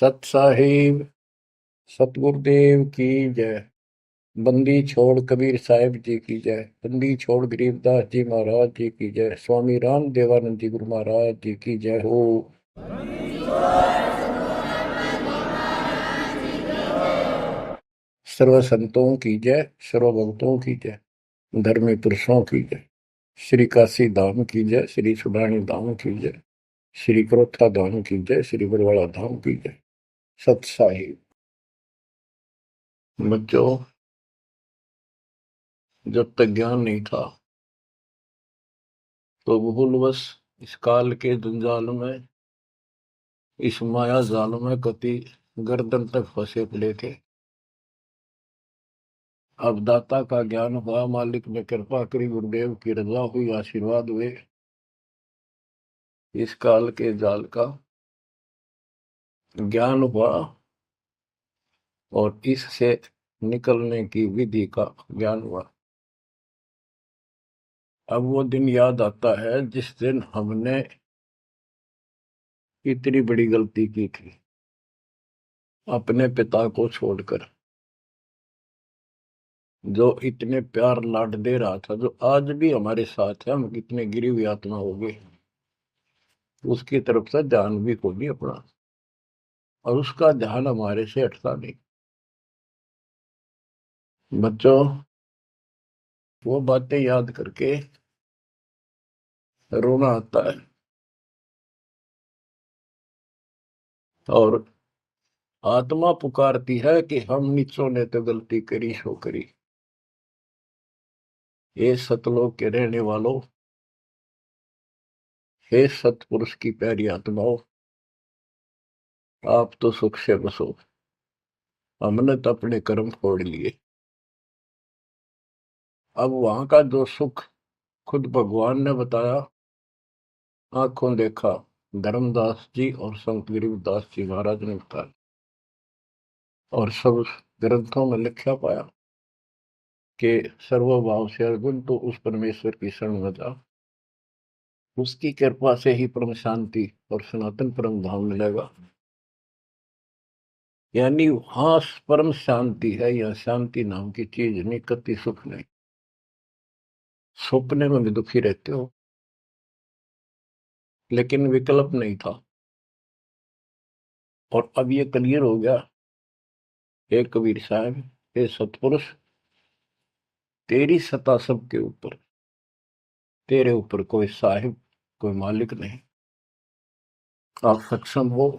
सत साहिब सतगुरुदेव की जय। बंदी छोड़ कबीर साहिब जी की जय। बंदी छोड़ गरीबदास जी महाराज जी की जय। स्वामी राम देवानंद जी गुरु महाराज जी की जय हो। सर्व संतों की जय, सर्व भक्तों की जय, धर्मी पुरुषों की जय। श्री काशी धाम की जय, श्री सुडानी धाम की जय, श्री क्रोथा धाम की जय, श्री बरवाड़ा धाम की जय। सत साहिब बच्चों, जब तक ज्ञान नहीं था तो भूलवश इस काल के जंजाल में, इस माया जाल में कति गर्दन तक फंसे पड़े थे। अब दाता का ज्ञान हुआ, मालिक ने कृपा करी, गुरुदेव की रजा हुई, आशीर्वाद हुए। इस काल के जाल का ज्ञान हुआ और इससे निकलने की विधि का ज्ञान हुआ। अब वो दिन याद आता है जिस दिन हमने इतनी बड़ी गलती की थी, अपने पिता को छोड़कर, जो इतने प्यार लाड दे रहा था, जो आज भी हमारे साथ है। हम कितने गिरी हुई आत्मा हो गए, उसकी तरफ से ध्यान भी खो दिया अपना, और उसका ध्यान हमारे से हटता नहीं। बच्चों, वो बातें याद करके रोना आता है। और आत्मा पुकारती है कि हम नीचों ने तो गलती करी सो करी। हे सतलोक के रहने वालों, हे सतपुरुष की प्यारी आत्माओं, आप तो सुख से बसो। हमने तो अपने कर्म फोड़ लिए। अब वहां का जो सुख खुद भगवान ने बताया, आंखों देखा, धर्मदास जी और संत गरीबदास जी महाराज ने बताया, और सब ग्रंथों में लिखा पाया कि सर्वभाव से अर्जुन तो उस परमेश्वर की शरण में जा, उसकी कृपा से ही परम शांति और सनातन परम धाम मिलेगा। यानी वहां परम शांति है, या शांति नाम की चीज नहीं, कति सुख नहीं। सपने में भी दुखी रहते हो, लेकिन विकल्प नहीं था। और अब ये क्लियर हो गया। हे कबीर साहब, हे सतपुरुष, तेरी सत्ता सबके ऊपर, तेरे ऊपर कोई साहिब, कोई मालिक नहीं। आप सक्षम हो।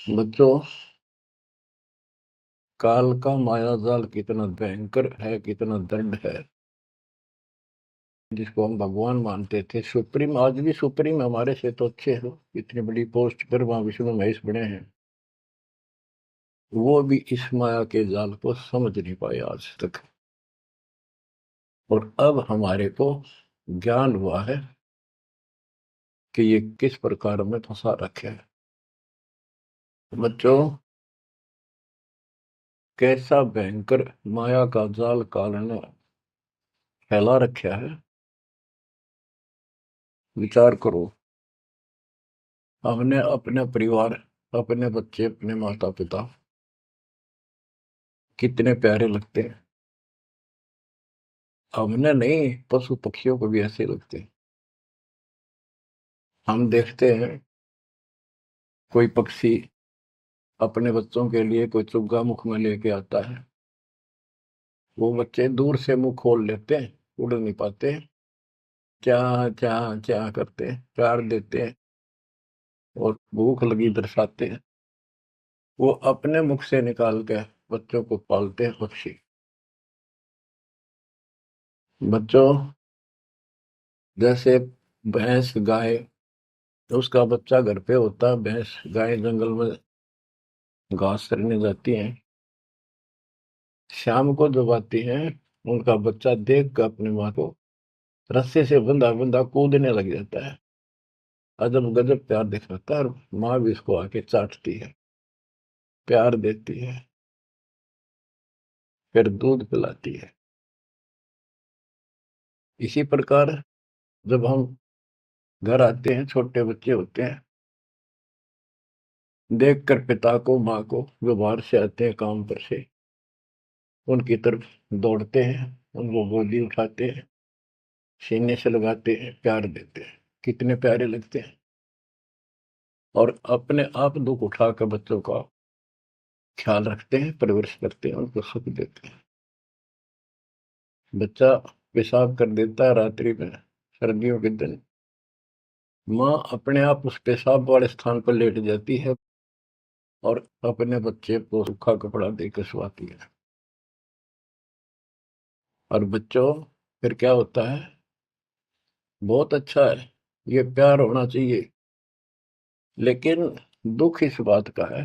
बच्चों, काल का माया जाल कितना भयंकर है, कितना दंड है, जिसको हम भगवान मानते थे, सुप्रीम, आज भी सुप्रीम हमारे से तो अच्छे हो, इतनी बड़ी पोस्ट पर वहां विष्णु महेश बने हैं, वो भी इस माया के जाल को समझ नहीं पाए आज तक। और अब हमारे को ज्ञान हुआ है कि ये किस प्रकार में फंसा रखे है। बच्चों, कैसा भयंकर माया का जाल काल ने फैला रखा है, विचार करो। हमने अपने परिवार, अपने बच्चे, अपने माता पिता कितने प्यारे लगते हैं। हमने नहीं, पशु पक्षियों को भी ऐसे लगते हैं। हम देखते हैं कोई पक्षी अपने बच्चों के लिए कोई चुग्गा मुख में लेके आता है, वो बच्चे दूर से मुंह खोल लेते हैं, उड़ नहीं पाते, क्या क्या क्या करते हैं, प्यार देते हैं और भूख लगी दर्शाते हैं। वो अपने मुख से निकाल के बच्चों को पालते हैं पक्षी। बच्चों, जैसे भैंस गाय, उसका बच्चा घर पे होता है, भैंस गाय जंगल में घास चरने जाती हैं, शाम को जब आती हैं, उनका बच्चा देख कर अपनी माँ को रस्से से बंधा बंधा कूदने लग जाता है। अजब गजब प्यार दिखाता है, और माँ भी इसको आके चाटती है, प्यार देती है, फिर दूध पिलाती है। इसी प्रकार जब हम घर आते हैं, छोटे बच्चे होते हैं, देखकर पिता को माँ को जो बाहर से आते हैं काम पर से, उनकी तरफ दौड़ते हैं, उनको गोदी उठाते हैं, सीने से लगाते हैं, प्यार देते हैं, कितने प्यारे लगते हैं। और अपने आप दुख उठाकर बच्चों का ख्याल रखते हैं, परवरिश करते हैं, उनको सुख देते हैं। बच्चा पेशाब कर देता है रात्रि में, सर्दियों के दिन, माँ अपने आप उस पेशाब वाले स्थान पर लेट जाती है और अपने बच्चे को सूखा कपड़ा देकर सुलाती है। और बच्चों, फिर क्या होता है? बहुत अच्छा है, ये प्यार होना चाहिए। लेकिन दुख इस बात का है,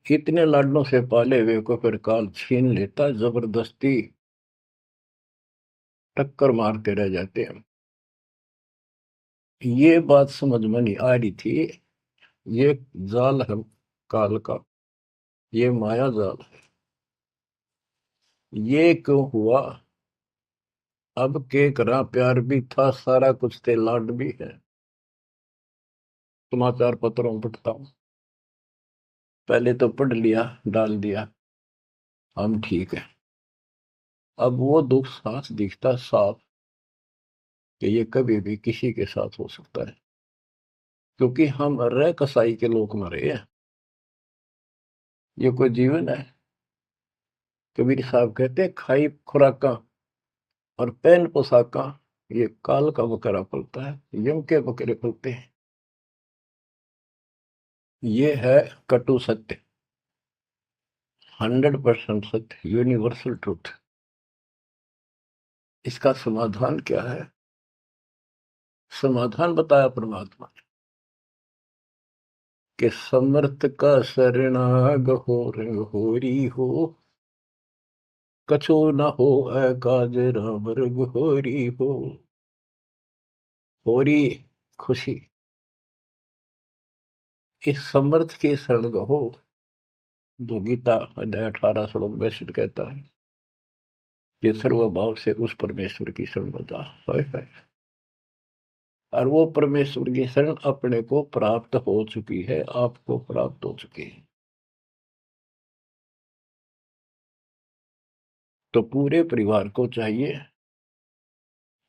इतने लाडलों से पाले हुए को फिर काल छीन लेता, जबरदस्ती टक्कर मारते रह जाते हैं। ये बात समझ में नहीं आ रही थी। ये जाल है काल का, ये माया जाल है। ये क्यों हुआ? अब के करा, प्यार भी था, सारा कुछ थे, लाड भी है। समाचार पत्रों में पढ़ता हूं, पहले तो पढ़ लिया, डाल दिया, हम ठीक है। अब वो दुख साफ दिखता साफ कि ये कभी भी किसी के साथ हो सकता है, क्योंकि हम रह कसाई के लोग मरे हैं। ये कोई जीवन है? कबीर साहब कहते हैं, खाई खुराका और पहन पोशाका, ये काल का बकरा पलता है, यम के बकरे पलते हैं। ये है कटु सत्य, 100% सत्य, यूनिवर्सल ट्रूथ। इसका समाधान क्या है? समाधान बताया परमात्मा ने कि समर्थ का शरणाग हो रंग होरी हो, कछो न हो काज राम रग होरी हो। होरी खुशी, इस समर्थ के शरण हो, जो गीता अध्याय 18 श्लोक 62 कहता है कि सर्वभाव से उस परमेश्वर की शरण बता है। और वो परमेश्वर की शरण अपने को प्राप्त हो चुकी है, आपको प्राप्त हो चुकी है। तो पूरे परिवार को चाहिए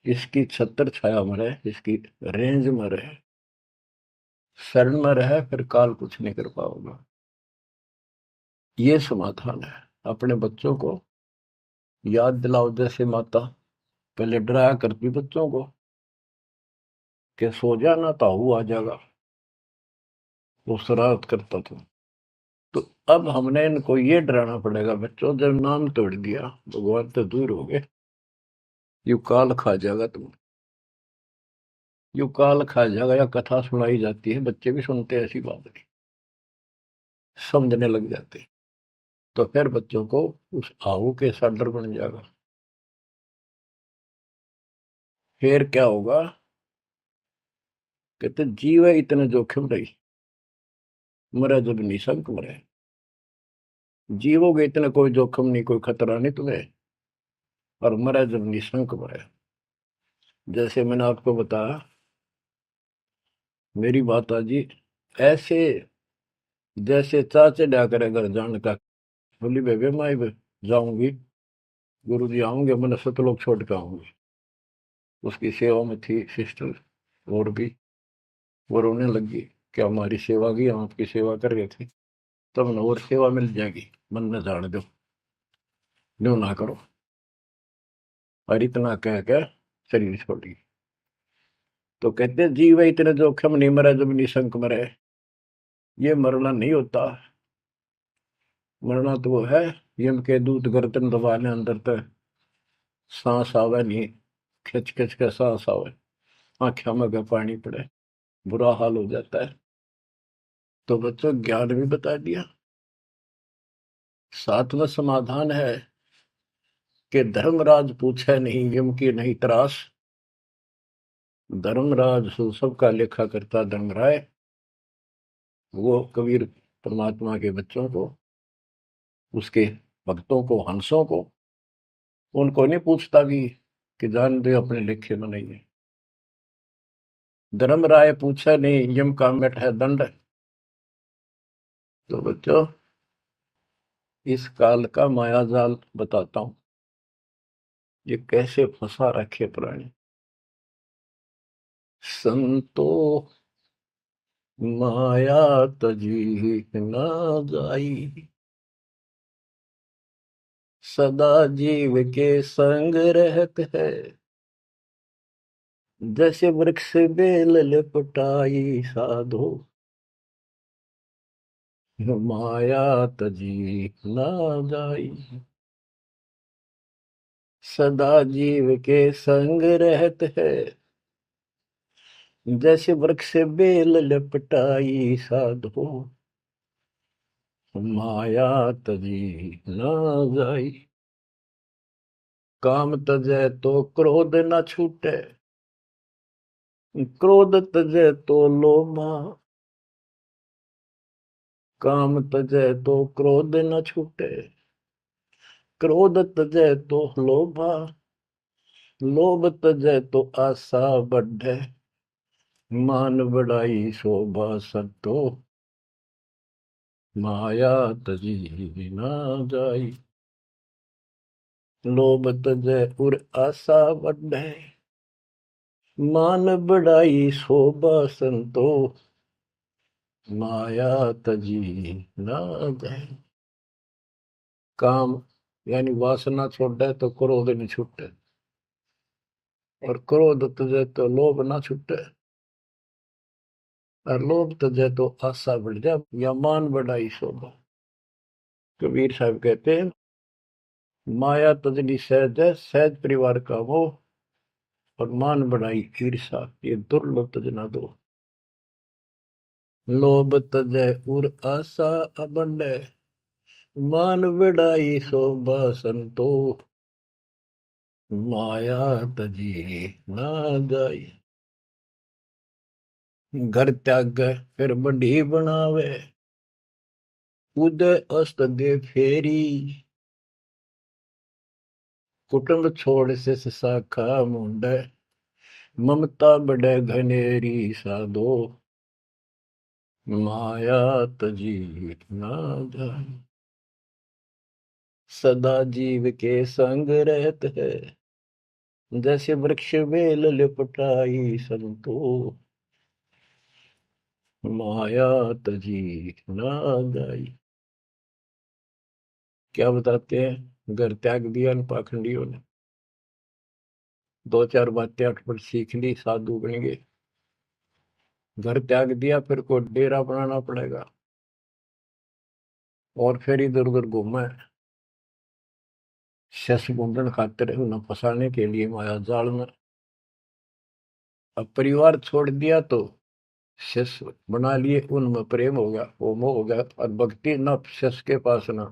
इसकी छत्र छाया में रहे, इसकी रेंज में रहे, शरण में रहे, फिर काल कुछ नहीं कर पाओगे। ये समाधान है। अपने बच्चों को याद दिलाओ, जैसे माता पहले डराया करती बच्चों को कि सो जाना, ताऊ आ जाएगा, वो शरारत करता था। तो अब हमने इनको ये डराना पड़ेगा, बच्चों जब नाम तोड़ दिया, भगवान तो दूर हो गए, यू काल खा जाएगा तुम, यू काल खा जाएगा। या कथा सुनाई जाती है, बच्चे भी सुनते हैं, ऐसी बात नहीं, समझने लग जाते हैं। तो फिर बच्चों को उस आहू के साथ डर बन जाएगा। फिर क्या होगा? कहते जीव है इतने जोखिम रही, मरे जब निशंक मरे। जीवोगे इतना कोई जोखिम नहीं, कोई खतरा नहीं तुम्हें, और मरे जब निशंक मरे। जैसे मैंने आपको बताया, मेरी माता जी ऐसे जैसे चाचे डा करे घर जाने का, बोली बेबे मैं जाऊंगी, गुरु जी आऊंगे, मैंने सतलोक छोड़ के आऊंगी। उसकी सेवा में थी सिस्टर, और भी वो रोने लगी कि हमारी सेवा की, हम आपकी सेवा कर रहे थे, तब न और सेवा मिल जाएगी, मन न जाने दो, न्यू ना करो। और इतना कह के शरीर छोड़ी। तो कहते जीव है इतने जोखिम नहीं, मरे जब निशंक मरे। ये मरना नहीं होता, मरना तो वो है, यम के दूत गर्दन दबाने अंदर तक सांस आवे नहीं, खिंच खिंच के सांस आवे, आंखों में का पानी पड़े, बुरा हाल हो जाता है। तो बच्चों, ज्ञान भी बता दिया। सातवां समाधान है कि धर्मराज पूछे नहीं, यम की नहीं त्रास। धर्मराज सबका लेखा करता धर्मराय, वो कबीर परमात्मा के बच्चों को, उसके भक्तों को, हंसों को, उनको नहीं पूछता भी कि जान दे अपने लेखे में नहीं है। धर्मराय पूछा नहीं, यम का मिट है दंड। तो बच्चों, इस काल का माया जाल बताता हूं, ये कैसे फंसा रखे प्राणी। संतो माया तजी न जाई, सदा जीव के संग रहत है। जैसे वृक्ष बेल लिपटाई साधो, माया तजी न जाई। सदा जीव के संग रहत है, जैसे वृक्ष बेल लिपटाई साधो, माया तजी न जाई। काम तजै तो क्रोध न छूटे, क्रोध तजै तो लोभा। काम तजै तो क्रोध न छूटे, क्रोध तजै तो लोभा। लोभ तजै तो आशा बढ़े, मान बढ़ाई शोभा सतो, माया तजी न जाई। लोभ तजै उर आशा बढ़े, मान बढ़ाई शोभा संतो, माया तजी न जाई। काम यानी वासना छोड़े तो क्रोध नहीं छूटे, और क्रोध तजे तो लोभ ना छूटे, और लोभ तजे तो आशा बढ़ जाए या मान बढ़ाई शोभा। कबीर साहब कहते हैं, माया तजनी सहज है, सहज परिवार का वो, और मान बढ़ाई ईर्षा, ये दुर्लभ तजना दो। लोभ तजे उर आशा अबंडे, मान बढ़ाई शोभा संतो, माया तजी ना जाई। घर त्याग फिर बढ़ी बनावे, उदय अस्त दे फेरी। कुटुंब छोड़ से शाखा मुंडे, ममता बढ़े घनेरी साधो, माया तजी ना जाए। सदा जीव के संग रहत है, जैसे वृक्ष बेल लिपटाई संतो, माया तजी ना जाई। क्या बताते हैं, घर त्याग दिया न पाखंडियों ने, दो चार बातें अटपट सीख ली, साधु बन गए। घर त्याग दिया, फिर को डेरा बनाना पड़ेगा, और फिर इधर उधर घूमे शस ढूंढने खातिर, उन्हें फंसाने के लिए माया जाल में। अब परिवार छोड़ दिया तो शस बना लिए, उनमें प्रेम हो गया, वो मोह हो गया, और भक्ति न शस के पास ना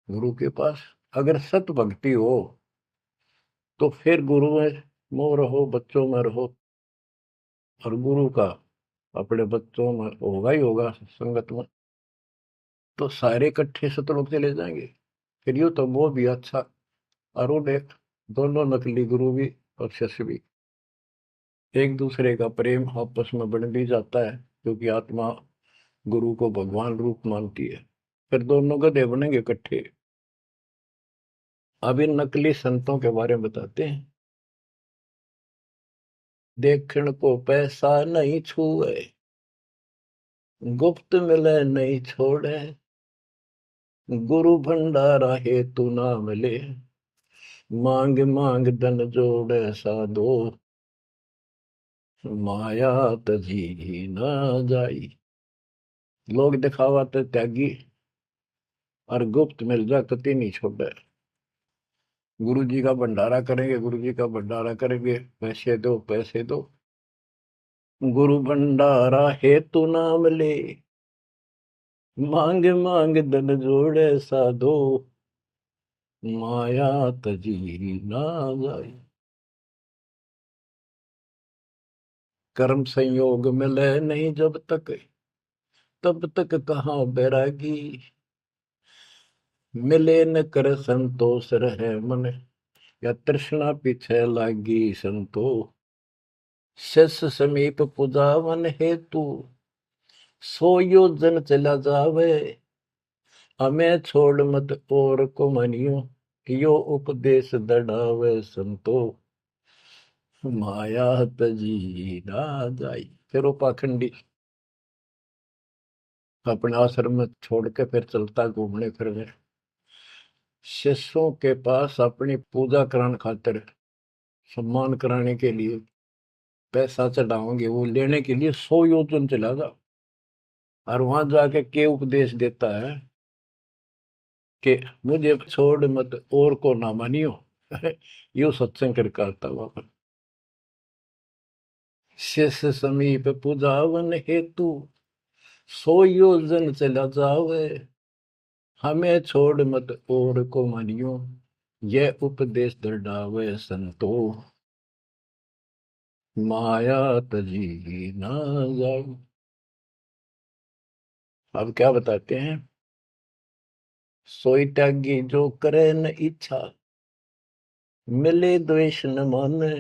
गुरु के पास। अगर सत भक्ति हो तो फिर गुरु में मोह रहो, बच्चों में रहो, और गुरु का अपने बच्चों में होगा ही होगा, संगत में, तो सारे इकट्ठे सतलोक चले जाएंगे। फिर यूं तो वो भी अच्छा, और उन्हें दोनों नकली गुरु भी और शिष्य भी, एक दूसरे का प्रेम आपस में बढ़ भी जाता है, क्योंकि आत्मा गुरु को भगवान रूप मानती है। फिर दोनों गधे बनेंगे इकट्ठे। अब इन नकली संतों के बारे में बताते हैं। देखण को पैसा नहीं छुए, गुप्त मिले नहीं छोड़े, गुरु भंडारा हेतु ना मिले, मांग मांग धन जोड़े साधो, माया तजी ना जाई। लोग दिखावा तो त्यागी, और गुप्त मिल जाए कति नहीं छोड़े। गुरु जी का भंडारा करेंगे, गुरु जी का भंडारा करेंगे, पैसे दो पैसे दो, गुरु भंडारा हेतु नाम ले, मांग मांग धन जोड़े साधो, माया तजी ना जाए। कर्म संयोग मिले नहीं जब तक, तब तक कहाँ बैरागी, मिले न कर संतोष रहे मन, या तृष्णा पीछे लागी संतो, शिष समीप पुजावन हेतु, सो योजन चला जावे। हमें छोड़ मत और को मनियो, यो उपदेश दढ़ावे संतो। माया तजी ना जाई। फिर वो पाखंडी अपने आश्रम में छोड़ के फिर चलता घूमने फिरने, शिष्यों के पास अपनी पूजा कराने खातिर, सम्मान कराने के लिए, पैसा चढ़ाओगे वो लेने के लिए 100 योजन चला जा। और वहां जाके के उपदेश देता है कि मुझे छोड़ मत और को ना मानियो। यो सत्संग करके आता वहां पर। शिष्य समीप पूजावन हेतु, 100 योजन चला जावे। हमें छोड़ मत और को मानियो, यह उपदेश दृढ़ावे संतो। माया तजी ना जाए। अब क्या बताते हैं, सोई त्यागी जो करे न इच्छा, मिले द्वेष न माने।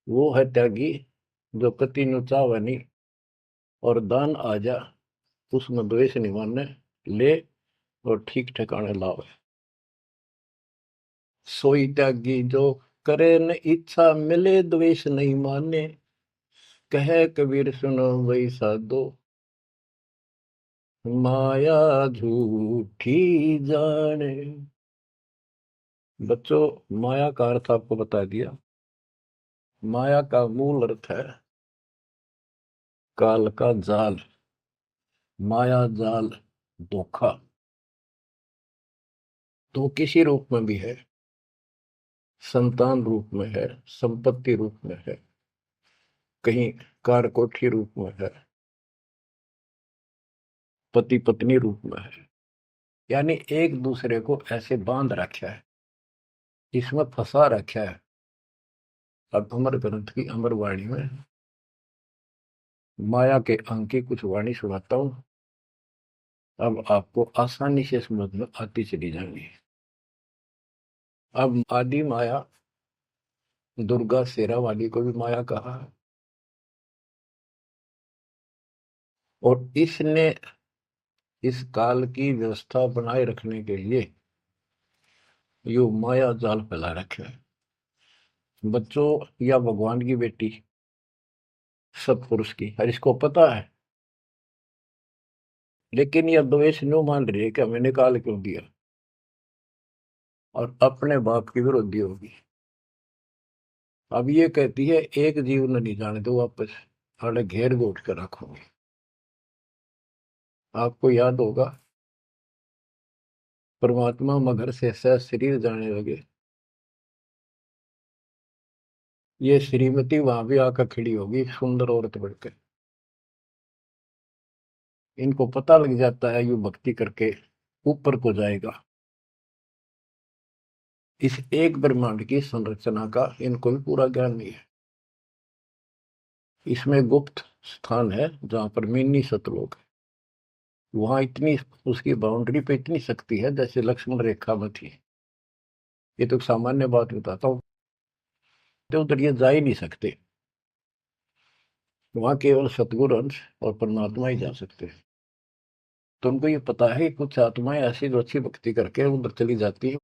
वो है त्यागी जो कति नु चावे नहीं, और दान आ जा उसमें द्वेष नहीं माने, ले और ठीक ठिकाने लावे। सोई त्यागी जो करे न इच्छा, मिले द्वेष नहीं माने। कहे कबीर सुनो वही साधो, माया झूठी जाने। बच्चों, माया का अर्थ आपको बता दिया। माया का मूल अर्थ है काल का जाल, माया जाल, धोखा। तो किसी रूप में भी है, संतान रूप में है, संपत्ति रूप में है, कहीं कार कोठी रूप में है, पति पत्नी रूप में है। यानी एक दूसरे को ऐसे बांध रखा है, इसमें फंसा रखा है। अब अमर ग्रंथ की अमर वाणी में माया के अंक की कुछ वाणी सुनाता हूं। अब आपको आसानी से समझ में आती चली जाएंगी। अब आदि माया, दुर्गा शेरा वाली को भी माया कहा है। और इसने इस काल की व्यवस्था बनाए रखने के लिए यो माया जाल फैला रखे है। बच्चों, या भगवान की बेटी सतपुरुष की, हर इसको पता है, लेकिन यह द्वेष न्यू मान रही है कि हमें निकाल क्यों दिया, और अपने बाप की विरोधी होगी। अब ये कहती है एक जीव न नहीं जाने दो वापस, अरे घेर गोट कर रखोगे। आपको याद होगा, परमात्मा मगर से सह शरीर जाने लगे, ये श्रीमती वहां भी आकर खड़ी होगी, सुंदर औरत बढ़कर। इनको पता लग जाता है यू भक्ति करके ऊपर को जाएगा। इस एक ब्रह्मांड की संरचना का इनको भी पूरा ज्ञान नहीं है। इसमें गुप्त स्थान है जहां पर मिनी सतलोक है। वहां इतनी, उसकी बाउंड्री पे इतनी शक्ति है जैसे लक्ष्मण रेखा में थी। ये तो सामान्य बात बताता हूँ, तो उधर ये जा ही नहीं सकते। वहां केवल सतगुरु अंश और परमात्मा ही जा सकते हैं। तो उनको ये पता है कि कुछ आत्माएं ऐसी जो अच्छी भक्ति करके उधर चली जाती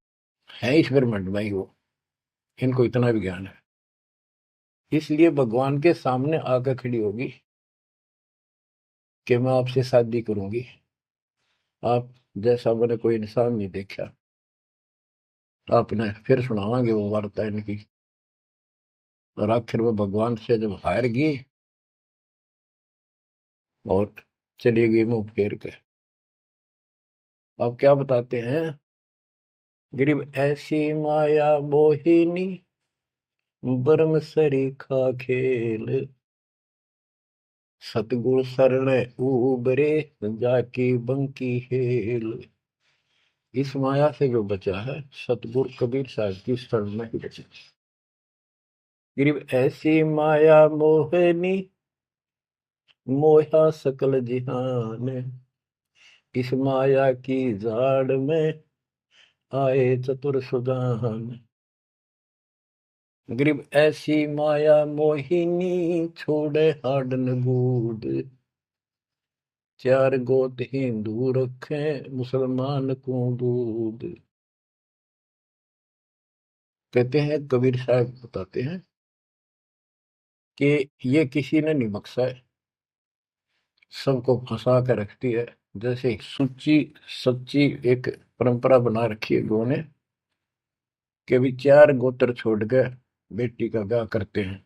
है इस ब्रह्मांड में ही वो। इनको इतना भी ज्ञान है, इसलिए भगवान के सामने आकर खड़ी होगी कि मैं आपसे शादी करूंगी, आप जैसा मैंने कोई इंसान नहीं देखा। आपने फिर सुनावांगे वो वार्ता इनकी। और आखिर में भगवान से जब हार गई और चली गई मुंह फेर के। अब क्या बताते हैं, गरीब ऐसी माया मोहिनी, बरम सरीखा खेल। सतगुर शरण उबरे, जाकी बंकी हेल। इस माया से जो बचा है, सतगुरु कबीर साहब की शरण में ही बचा। गरीब ऐसी माया मोहनी, मोहा सकल जिहान। इस माया की जाड़ में आए चतुर सुजान। गरीब ऐसी माया मोहिनी छोड़े हाडन बूढ़, चार गोत हिंदू रखे मुसलमान को दूध। कहते हैं, कबीर साहब बताते हैं कि ये किसी ने नहीं बख्शा है, सबको फंसा कर रखती है। जैसे सुच्ची सच्ची एक परंपरा बना रखी है लोगों ने कि भी चार गोत्र छोड़ कर बेटी का ब्याह करते हैं,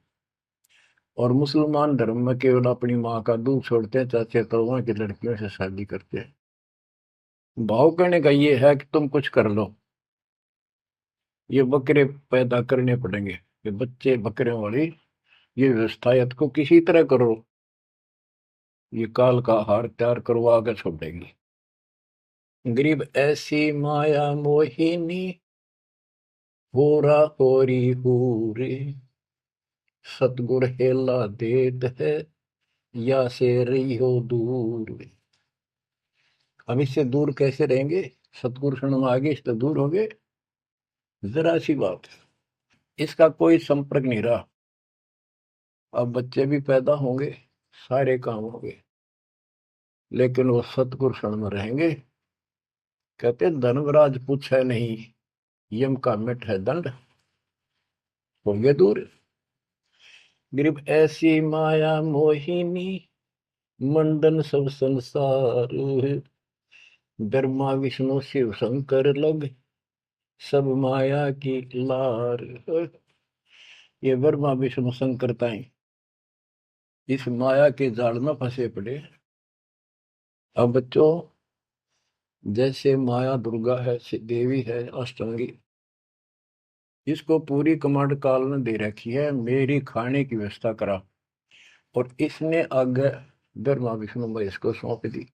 और मुसलमान धर्म में केवल अपनी माँ का दूध छोड़ते हैं, चाचे ताऊओं की लड़कियों से शादी करते हैं। भाव कहने का ये है कि तुम कुछ कर लो, ये बकरे पैदा करने पड़ेंगे, ये बच्चे बकरे वाली ये व्यवस्था या को किसी तरह करो, ये काल का हार तैयार करवा कर छोड़ेगी। गरीब ऐसी माया मोहिनी होरा होरी हूरे, सतगुर हेला देत है या से रही हो दूर। हम इससे दूर कैसे रहेंगे? सतगुरु शरण में आगे इससे दूर हो गए, जरा सी बात, इसका कोई संपर्क नहीं रहा। अब बच्चे भी पैदा होंगे, सारे काम होंगे, लेकिन वो सतगुरु शरण में रहेंगे। कहते धर्मराज पूछे नहीं, यम का मिट है दंड, होंगे दूर। गरीब ऐसी माया मोहिनी मंडन सब संसार, ब्रह्मा विष्णु शिव शंकर लग सब माया की लार। ये ब्रह्मा विष्णु शंकर ताई इस माया के जाल में फंसे पड़े। अब बच्चों, जैसे माया दुर्गा है, देवी है अष्टांगी, इसको पूरी कमांड काल ने दे रखी है, मेरी खाने की व्यवस्था करा, और इसने आगे ब्रह्मा विष्णु महेश को सौंप दी।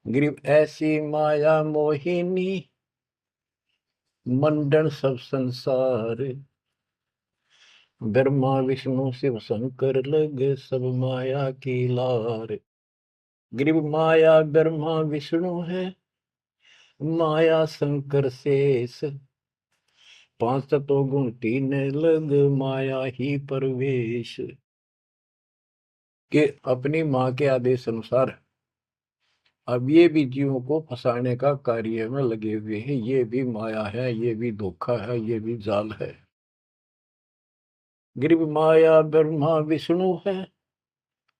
गरीब ऐसी माया मोहिनी मंडन सब संसार, ब्रह्मा विष्णु शिव शंकर लगे सब माया की लार। गरीब माया ब्रह्मा विष्णु है, माया शंकर शेष, पांच तत्व गुण तीन लग माया ही परवेश। के अपनी माँ के आदेश अनुसार अब ये भी जीवों को फंसाने का कार्य में लगे हुए हैं। ये भी माया है, ये भी धोखा है, ये भी जाल है। गरीब माया ब्रह्मा विष्णु है,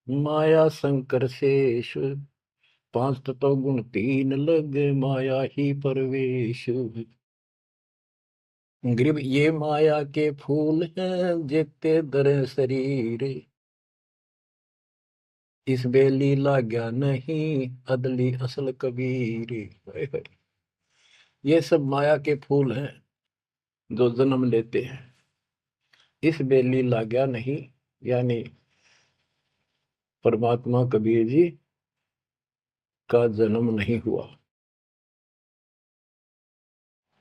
माया शंकर शेष, पांच तत्व गुण तीन लग माया ही परवेश। गरीब ये माया के फूल हैं जेते दर शरीर, इस बेली लाग्या नहीं अदली असल कबीर। ये सब माया के फूल हैं जो जन्म लेते हैं, इस बेली लाग्या नहीं, यानी परमात्मा कबीर जी का जन्म नहीं हुआ।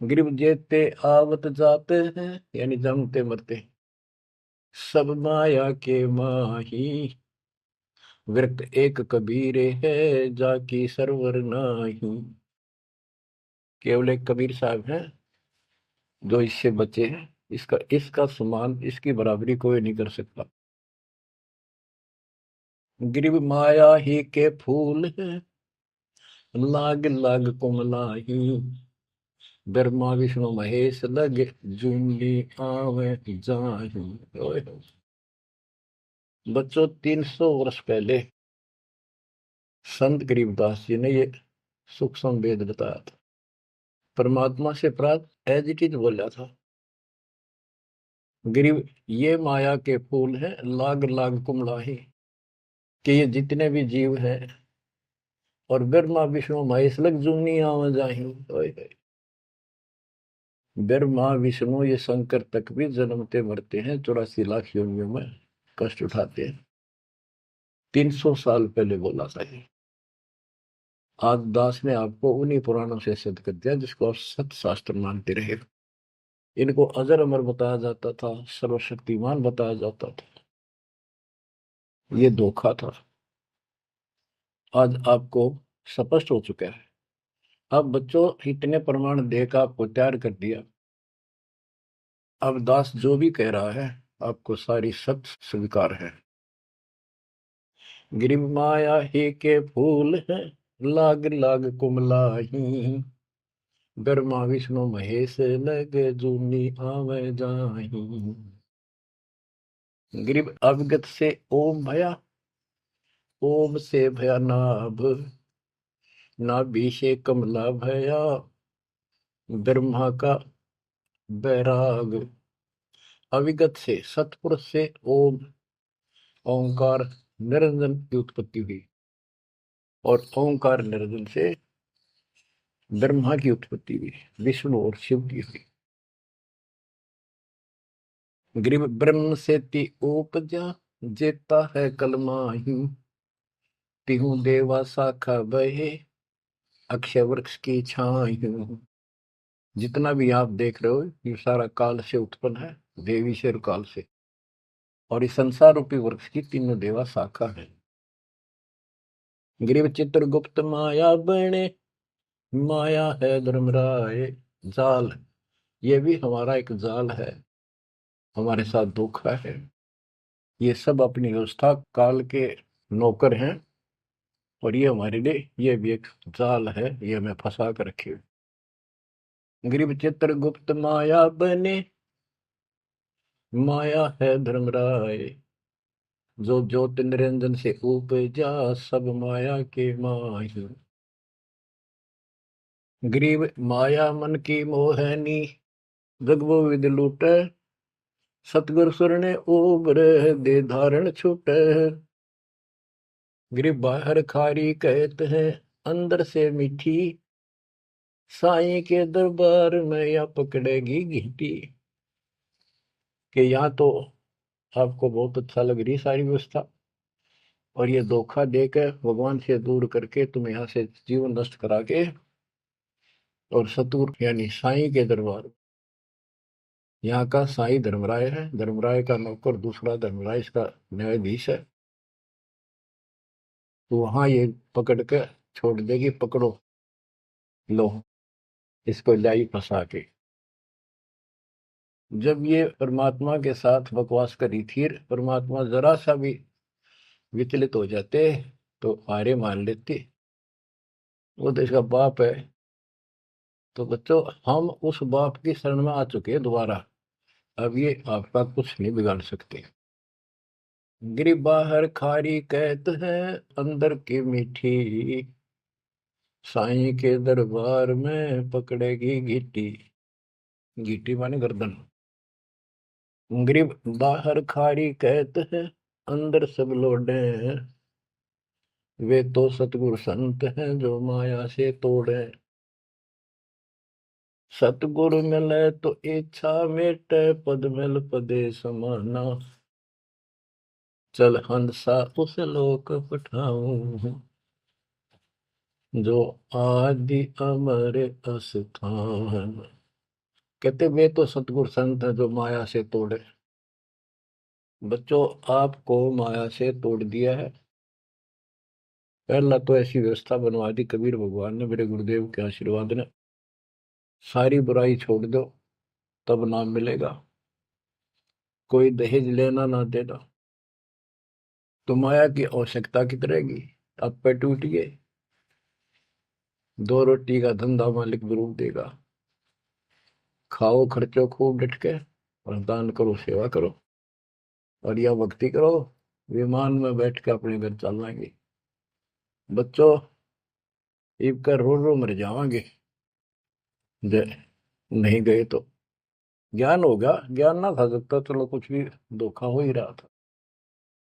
गरीब जेते आवत जाते हैं, यानी जन्मते मरते हैं, सब माया के माही, व्यक्त एक कबीर है जाकी सरवर नाही। केवल एक कबीर साहब हैं जो इससे बचे हैं, इसका इसका समान, इसकी बराबरी कोई नहीं कर सकता। गरीब माया ही के फूल है, लाग लाग कुमलाही, ब्रह्मा विष्णु महेश लग जूंगी आवे जाही। बच्चों, 300 वर्ष पहले संत गरीबदास जी ने ये सूक्ष्म वेद बताया था, परमात्मा से प्राप्त एज इट इज बोला था। गरीब ये माया के फूल हैं, लाग लाग कुमलाही, कि ये जितने भी जीव हैं, और ब्रह्मा विष्णु महेश लग जूनी आवे जाही। ब्रह्मा विष्णु ये शंकर तक भी जन्मते मरते हैं, 84 लाख योनियों में कष्ट उठाते हैं। 300 साल पहले बोला था ये। आज दास ने आपको उन्हीं पुराणों से सिद्ध कर दिया जिसको आप सत शास्त्र मानते रहे। इनको अजर अमर बताया जाता था, सर्वशक्तिमान बताया जाता था, ये धोखा था। आज आपको स्पष्ट हो चुका है। अब बच्चों, इतने प्रमाण देकर आपको तैयार कर दिया, अब दास जो भी कह रहा है आपको सारी सत्य स्वीकार है। गिरि माया ही के फूल है, लाग लाग कुमलाही, ब्रह्मा विष्णु महेश लगे जूनी आवे जाही। गिरिब अवगत से ओम भया, ओम से भया नाभ, नाभि से कमला भया, ब्रह्मा का बैराग। अविगत से सतपुरुष से ओम ओंकार निरंजन की उत्पत्ति हुई, और ओंकार निरंजन से ब्रह्मा की उत्पत्ति हुई, विष्णु और शिव की हुई। ग्रीव ब्रह्म से ती उपजा, जेता है कलमाही, तिहु देवा शाखा बहे, अक्षय वृक्ष की छाई। जितना भी आप देख रहे हो ये सारा काल से उत्पन्न है, देवी से और काल से, और इस संसार रूपी वृक्ष की तीनों देवा शाखा है। ग्रीव चित्रगुप्त माया बने, माया है धर्मराय जाल, ये भी हमारा एक जाल है, हमारे साथ धोखा है। ये सब अपनी व्यवस्था काल के नौकर हैं, और ये हमारे लिए ये भी एक जाल है, ये हमें फंसा कर रखे। ग्रीव चित्रगुप्त माया बने, माया है धर्मराय, जो ज्योत निरंजन से उपजा, सब माया के माही। ग्रीव माया मन की मोहनी, जगबो विद लूट, सतगुर सुरने उबर दे धारण छूट। ग्रीव बाहर खारी कहते हैं, अंदर से मीठी, साईं के दरबार में या पकड़ेगी घीटी। कि यहाँ तो आपको बहुत अच्छा लग रही सारी व्यवस्था, और ये धोखा देकर भगवान से दूर करके तुम यहाँ से जीवन नष्ट करा के, और सतगुरु यानी साईं के दरबार, यहाँ का साईं धर्मराय है, धर्मराय का नौकर दूसरा धर्मराय इसका न्यायाधीश है, तो वहां ये पकड़ के छोड़ देगी, पकड़ो लो इसको लाई फंसा के। जब ये परमात्मा के साथ बकवास करी थी, परमात्मा जरा सा भी विचलित हो जाते तो हारे मान लेते, वो तो इसका बाप है। तो बच्चों हम उस बाप की शरण में आ चुके हैं दोबारा, अब ये आपका कुछ नहीं बिगाड़ सकते। गिरी बाहर खारी कहत है, अंदर की मीठी, साईं के दरबार में पकड़ेगी गीटी। गीटी माने गर्दन। ग्रीब बाहर खारी कहत है, अंदर सब लोडे हैं, वे तो सतगुरु संत हैं जो माया से तोड़े। सतगुरु मिले तो इच्छा मेटे, पद मिल पदे समाना, चल हंसा उस लोक पठाऊं, जो आदि अमर अस्थान। कहते वे तो सतगुरु संत है जो माया से तोड़े। बच्चों आपको माया से तोड़ दिया है। पहला तो ऐसी व्यवस्था बनवा दी कबीर भगवान ने, मेरे गुरुदेव के आशीर्वाद ने, सारी बुराई छोड़ दो तब नाम मिलेगा, कोई दहेज लेना ना देना, तो माया की आवश्यकता कित रहेगी। अब पे टूटिए, दो रोटी का धंधा मालिक जरूर देगा, खाओ खर्चो खूब डट के, और दान करो सेवा करो, और यह भक्ति करो, विमान में बैठ के अपने घर चल जाएंगे। बच्चों इब कर रो रो मर जावांगे, नहीं गए तो ज्ञान होगा, ज्ञान ना था सकता, चलो कुछ भी धोखा हो ही रहा था।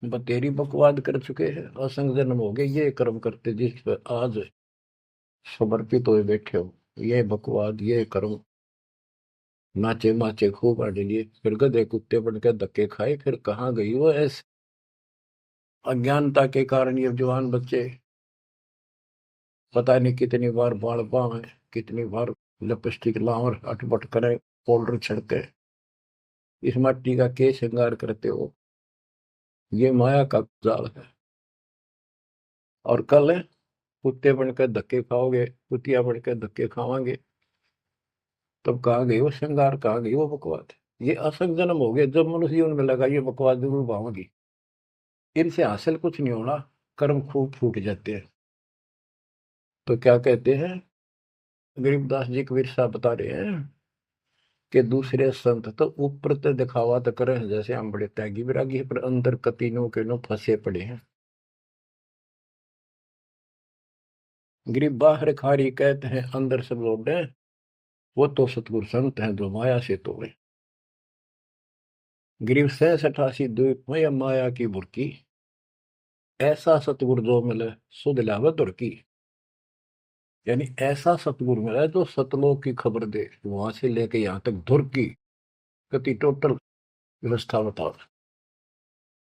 बतेरी बकवाद कर चुके हैं, असंग जन्म हो गए, ये कर्म करते जिस पर आज समर्पित हुए बैठे हो, ये बकवाद ये कर्म, नाचे माचे खूब आड़े लिए, फिर गधे कुत्ते बन के धक्के खाए, फिर कहाँ गई वो ऐसे अज्ञानता के कारण। ये जवान बच्चे पता नहीं कितनी बार बाल पावे, कितनी बार लिपस्टिक लावर अटपट करे, पाउडर छिड़के, इस मट्टी का के श्रृंगार करते हो, ये माया का जाल है। और कल कुत्ते बनकर धक्के खाओगे, कुतिया बनकर धक्के खावांगे, तब कहाँ गई वो श्रृंगार, कहाँ गई वो बकवाद। ये असंग जन्म हो गए। जब मनुष्य जीवन में लगा ये बकवास जरूर पाऊंगी, इनसे हासिल कुछ नहीं होना, कर्म खूब फूट जाते हैं। तो क्या कहते हैं गरीबदास जी कबीर साहब बता रहे हैं कि दूसरे संत तो ऊपर तो दिखावा तो करें जैसे हम बड़े त्यागी विरागी हैं, पर अंदर कतीनों के नो फंसे पड़े हैं। गरीब बाहर खारी कहते हैं अंदर सब लौटे, वो तो सतगुरु संत हैं जो माया से तोड़े। गरीब 67 द्वीप में माया की बुरकी, ऐसा सतगुरु जो मिले सुध लावे दुर्की। यानी ऐसा सतगुरु मिला जो सतलोक की खबर दे, वहां से लेके यहाँ तक धुर की गति टोटल व्यवस्था बताओ।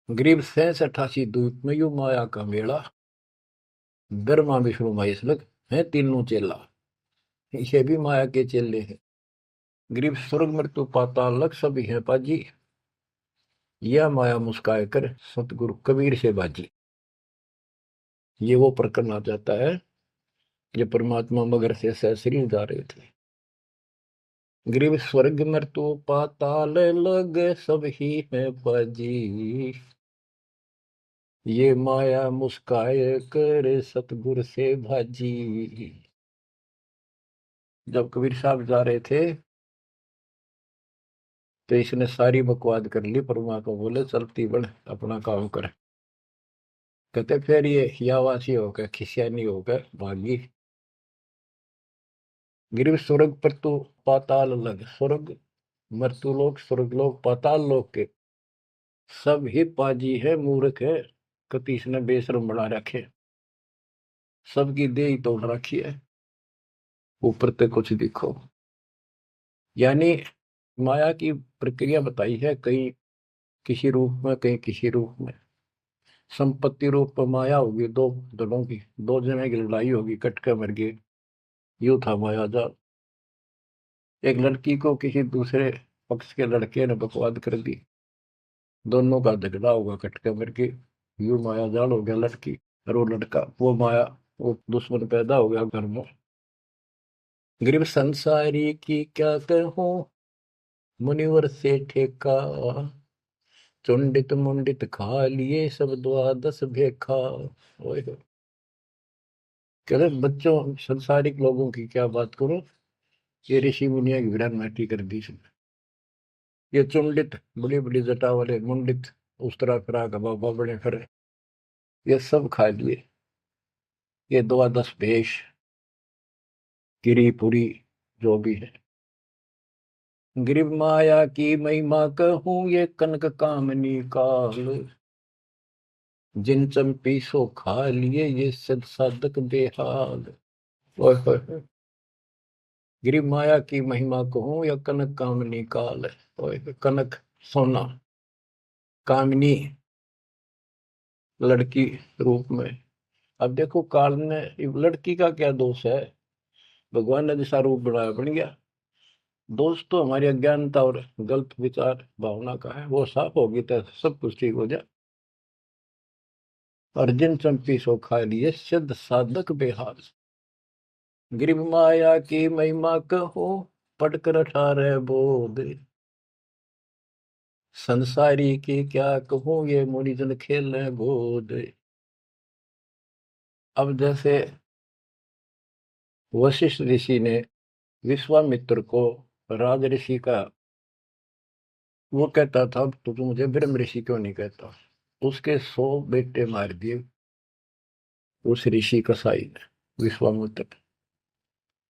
गरीब 67 द्वीप में यू माया का मेला, ब्रह्मा विष्णु महेश लग है तीनों चेला, ये भी माया के चेले हैं। गरीब स्वर्ग मृत्यु पाताल लग सभी हैं पाजी, यह माया मुस्काए कर सतगुरु कबीर से बाजी। ये वो प्रकरण आ जाता है जो परमात्मा मगर से सहसरी जा रहे थे। गरीब स्वर्ग मृत्यु पाताल लग सब ही है बाजी, ये माया मुस्काए कर सतगुरु से भाजी। जब कबीर साहब जा रहे थे तो इसने सारी बकवाद कर ली, परमात्मा बोले चलती बढ़ अपना काम कर। कहते फिर ये हियावासी होकर खिसियानी होकर भागी। गिर स्वर्ग पर तो पाताल लग, स्वर्ग मृत्यु लोक स्वर्ग लोक पाताल लोक के सब ही पाजी है मूर्ख है, कतीस ने बेशरम बना रखे, सबकी दे ही तोड़ रखी है, ऊपर तक कुछ दिखो। यानी माया की प्रक्रिया बताई है, कहीं किसी रूप में कहीं किसी रूप में। संपत्ति रूप में माया होगी, दो दलों की, दो जने की लड़ाई होगी, कट के मर गए, यूं था माया जाल। एक लड़की को किसी दूसरे पक्ष के लड़के ने बकवाद कर दी, दोनों का झगड़ा होगा, कट के मर गए, यूं माया जाल हो गया लड़की और वो लड़का, वो माया, वो दुश्मन पैदा हो गया घर में। गरीब संसारी की क्या कहूं मुनिवर से ठेका, चुंडित मुंडित खा लिए सब द्वादश भेखा। ओए होए। कह रहे बच्चों संसारिक लोगों की क्या बात करूं, ये ऋषि मुनिया की विरान माटी कर दी इसने। ये चुंडित बड़ी बड़ी जटा वाले मुंडित उस तरह फिरा का बाबा बड़े फिरे, ये सब खा लिए, ये द्वादश भेष गिरी पुरी जो भी है। गिरिव माया की महिमा कहूं ये कनक कामनी काल, जिन चंपी सो खा लिए ये सद साधक बेहाल। ओए होए होए। गिरिव माया की महिमा कहूं या कनक कामनी काल, ओए होए, कनक सोना, कामनी लड़की रूप में। अब देखो काल ने लड़की का क्या दोष है, भगवान ने जैसा रूप बनाया बन गया। दोष तो हमारी अज्ञानता और गलत विचार भावना का है, वो साफ होगी तो सब कुछ ठीक हो जाए। अर्जुन चंपी सो खा लिए सिद्ध साधक बेहाल, गिरिव माया की महिमा कहो पढ़कर 18 बोध, संसारी की क्या कहूं ये मुनिजन खेल गोद। अब जैसे वशिष्ठ ऋषि ने विश्वामित्र को राज ऋषि का, वो कहता था तो तू मुझे ब्रह्म ऋषि क्यों नहीं कहता, उसके 100 बेटे मार दिए उस ऋषि कसाई ने, विश्वामित्र।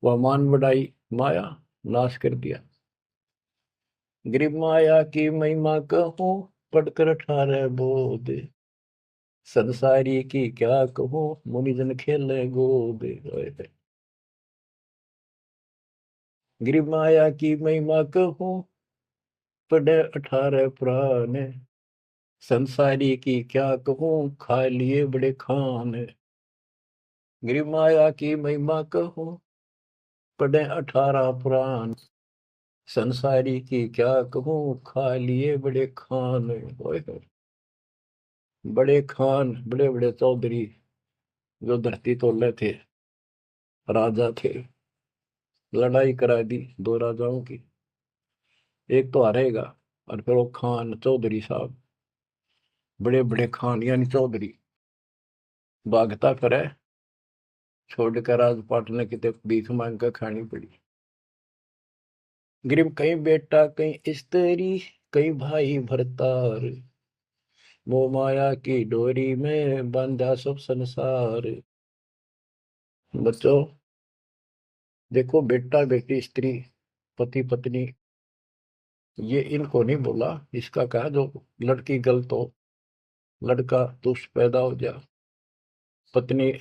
वह मान बढ़ाई माया, नाश कर दिया। गिरिव माया की महिमा कहूं पढ़कर 18 बोध, संसारी की क्या कहूं मुनिजन खेले गोद। गिरिव माया की महिमा कहूं पढ़े 18 पुराण, संसारी की क्या कहूं खा लिए बड़े खान। गिरिव माया की महिमा कहूं पढ़े 18 पुराण, संसारी की क्या कहूं खा लिए बड़े खान। ओए होए। बड़े खान बड़े बड़े चौधरी जो धरती तोले थे, राजा थे, लड़ाई करा दी दो राजाओं की, एक तो हारेगा, और फिर वो खान चौधरी साहब, बड़े बड़े खान यानी चौधरी, भागता करे, छोड़कर राजपाट ने कितने भीख मांग कर खानी पड़ी। गरीब कहीं बेटा कहीं स्त्री, कहीं भाई भरतार, वो माया की डोरी में बांधा सब संसार। बच्चों देखो, बेटा बेटी स्त्री पति पत्नी, ये इनको नहीं बोला। इसका कहा जो लड़की गलत हो, लड़का दुष्ट पैदा हो जा, पत्नी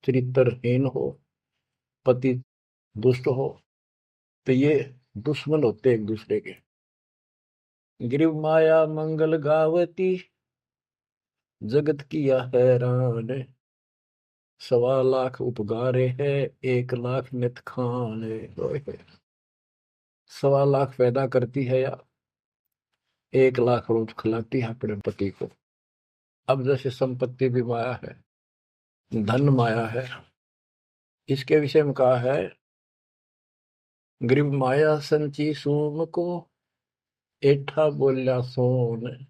चरित्रहीन हो, पति दुष्ट हो, तो ये दुश्मन होते एक दूसरे के। गिरिव माया मंगल गावती, जगत किया हैरान, 1.25 लाख उपगारे है, 1 लाख नित खान। 1.25 लाख पैदा करती है या 1 लाख रोज खिलाती है अपने पति को। अब जैसे संपत्ति भी माया है, धन माया है, इसके विषय में कहा है, गरीब माया संची सोम को, एठा बोल्या सोन,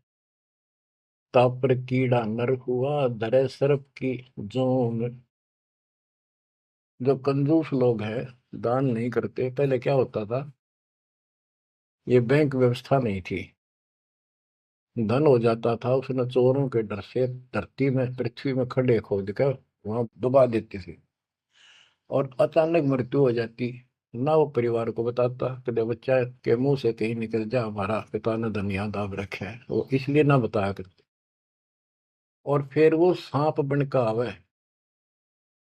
तापर कीड़ा नर हुआ, धरे सर्प की जोन। जो कंजूस लोग हैं, दान नहीं करते, पहले क्या होता था, ये बैंक व्यवस्था नहीं थी, धन हो जाता था उसने चोरों के डर से धरती में पृथ्वी में खड्डे खोद कर वहां दबा देती थी, और अचानक मृत्यु हो जाती, ना वो परिवार को बताता, कदे बच्चा के मुंह से कहीं निकल जा हमारा पिता ने धन यहाँ दाब रखे है, वो इसलिए ना बताया करते। और फिर वो सांप बन का आवे,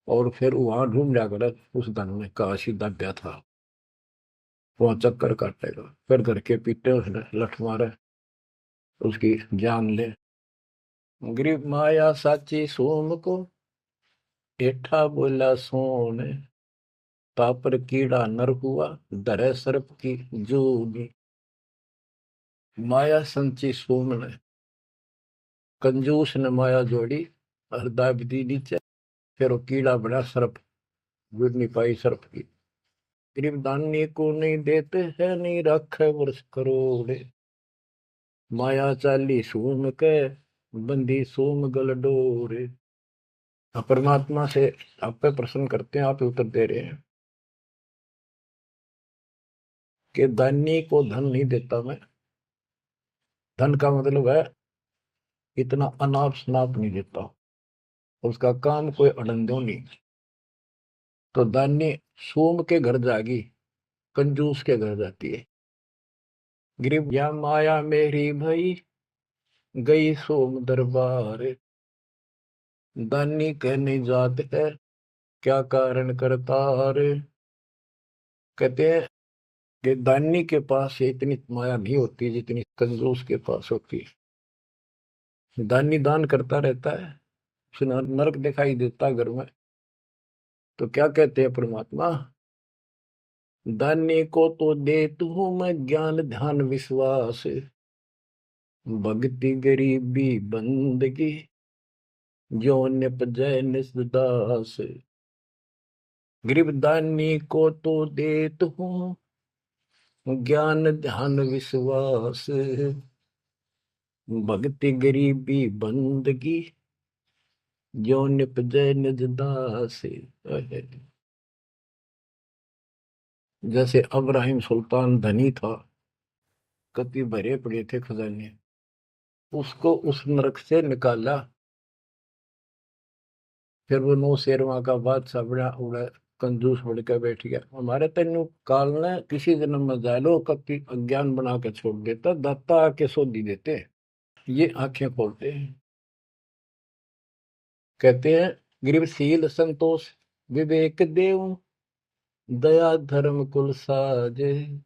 और फिर वहां ढूंढ जाकर उस धन में काशी दब्या था, वहां चक्कर काटेगा, फिर घर के पीटे उसने लठ मारे, उसकी जान ले। गरीब माया साची सोम को, एठा बोला सोन, तापर कीड़ा नर हुआ, धरे सर्प की जूनी। माया संची सोम ने, कंजूस ने माया जोड़ी, और दाब दी नीचे, फिर वो कीड़ा बना सर्प, गिर नहीं पाई सर्प की। गरीब दानी को नहीं देते है, नहीं रखे वर्ष करोड़े, माया चाली सोम के, बंदी सोम गल डोरे। परमात्मा से आप पे प्रश्न करते हैं, आप उत्तर दे रहे हैं कि दानी को धन नहीं देता मैं। धन का मतलब है इतना अनाप शनाप नहीं देता, उसका काम कोई अड़ंदो नहीं। तो दानी सोम के घर जागी, कंजूस के घर जाती है। गरीब या माया मेरी भई, गई सोम दरबार, दानी कहने जात है, क्या कारण करता रे। कहते हैं कि दानी के पास इतनी माया नहीं होती जितनी कंजूस के पास होती है। दानी दान करता रहता है, उसे नरक दिखाई देता घर में। तो क्या कहते हैं परमात्मा, दानी को तो देत हूं मैं ज्ञान ध्यान विश्वास, भक्ति गरीबी बंदगी, जो निपजय निसदास। गरीब दानी को तो देत हूं ज्ञान ध्यान विश्वास, भक्ति गरीबी बंदगी, जो निपजय निज दास। जैसे अब्राहिम सुल्तान धनी था, कति भरे पड़े थे खजाने, उसको उस नरक से निकाला, फिर वो नौ शेरवा का बादशाह बड़ा उड़ा, कंजूस बढ़कर बैठ गया। हमारे तेन काल ने किसी जन्म में जालो कति अज्ञान बना के छोड़ देता, दाता आके सोधी देते, ये आंखें खोलते हैं। कहते हैं गरीबशील संतोष विवेक देव, दया धर्म कुल साजे,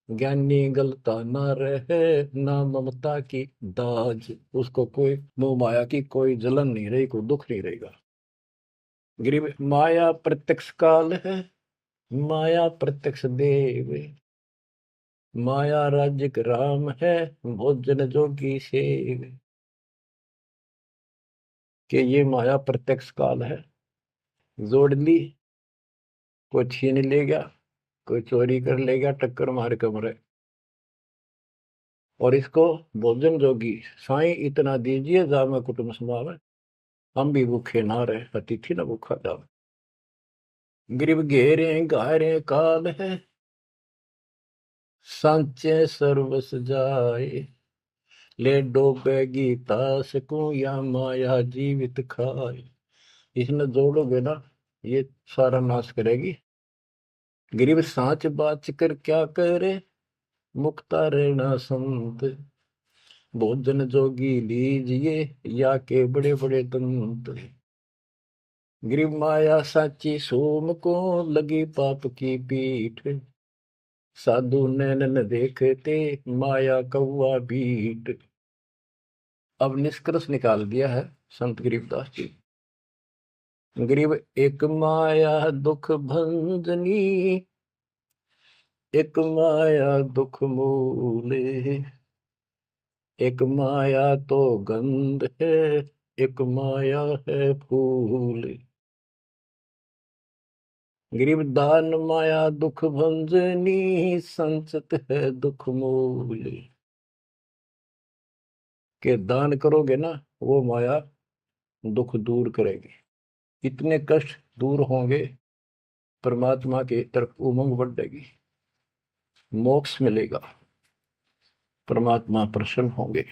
ज्ञानी गलता ना रहे, ना ममता की दाज। उसको कोई मोह माया की कोई जलन नहीं रही, कोई दुख नहीं रहेगा। गरीब माया प्रत्यक्ष काल है, माया प्रत्यक्ष देव, माया राज्य राम है, भोजन जोगी सेव। कि ये माया प्रत्यक्ष काल है, जोड़ ली, कोई छीन ले गया, कोई चोरी कर ले गया, टक्कर मार के मरे। और इसको भोजन जोगी साईं इतना दीजिए जामे कुटुंब समावे, हम भी भूखे ना रहे अतिथि न भूखा जावे। गिरब घेरे घारे काल है, सांचे सर्वस जाए, ले डोबेगी तास को या माया जीवित खाए। इसने जोड़ोगे ना ये सारा नाश करेगी। गरीब सांच बाच कर क्या करे, मुक्ता रहना संत, भोजन जोगी लीजिए या के बड़े बड़े दंत। गरीब माया साची सोम को लगी पाप की पीठ, साधु नैन न देखते माया कौवा बीट। अब निष्कर्ष निकाल दिया है संत गरीबदास जी। गरीब एक माया दुख भंजनी, एक माया दुख मूले, एक माया तो गंध है, एक माया है फूल। गरीब दान माया दुख भंजनी, संचत है दुख मूल। के दान करोगे ना वो माया दुख दूर करेगी, इतने कष्ट दूर होंगे, परमात्मा की तरफ उमंग बढ़ेगी, मोक्ष मिलेगा, परमात्मा प्रसन्न होंगे।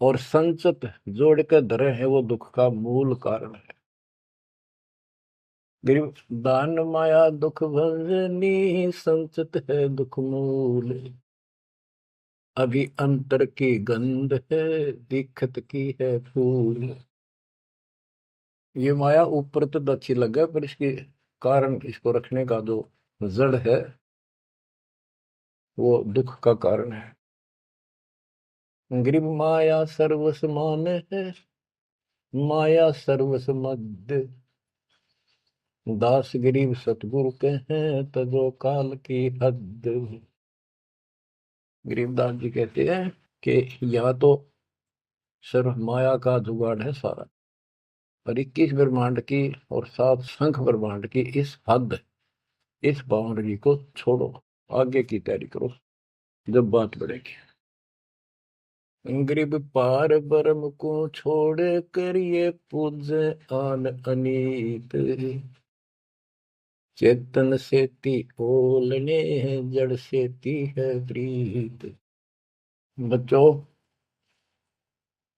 और संचत जोड़ कर धरे है वो दुख का मूल कारण है। गरीब दान माया दुख भंजनी, संचत है दुख मूल। अभी अंतर की गंध है, दिखत की है फूल। ये माया ऊपर तो अच्छी लगे पर इसके कारण, इसको रखने का जो जड़ है वो दुख का कारण है। गरीब माया सर्वस मान है, माया सर्वस मद, दास गरीब सतगुरु के हैं तजो काल की हद। गरीबदास जी कहते हैं कि यहाँ तो सिर्फ माया का जुगाड़ है सारा, पर 21 ब्रह्मांड की और 7 संख ब्रह्मांड की इस हद, इस बाउंड्री को छोड़ो, आगे की तैयारी करो जब बात बढ़ेगी। गरीब पार ब्रह्म को छोड़ कर ये पूजे आन अनीत, चेतन सेती ओलने जड़ सेती है प्रीत। बच्चों,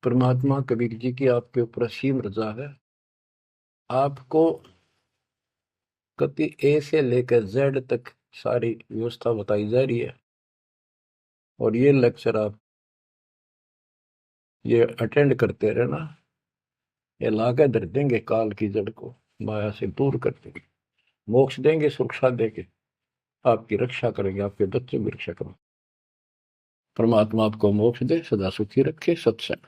परमात्मा कबीर जी की आपके ऊपर असीम रजा है। आपको कति ए से लेकर जेड तक सारी व्यवस्था बताई जा रही है, और ये लेक्चर आप ये अटेंड करते रहना, ये लाके धर देंगे काल की जड़ को, माया से दूर कर देंगे, मोक्ष देंगे, सुरक्षा देंगे, आपकी रक्षा करेंगे, आपके बच्चों की रक्षा करेंगे। परमात्मा आपको मोक्ष दे, सदा सुखी रखे। सत्संग।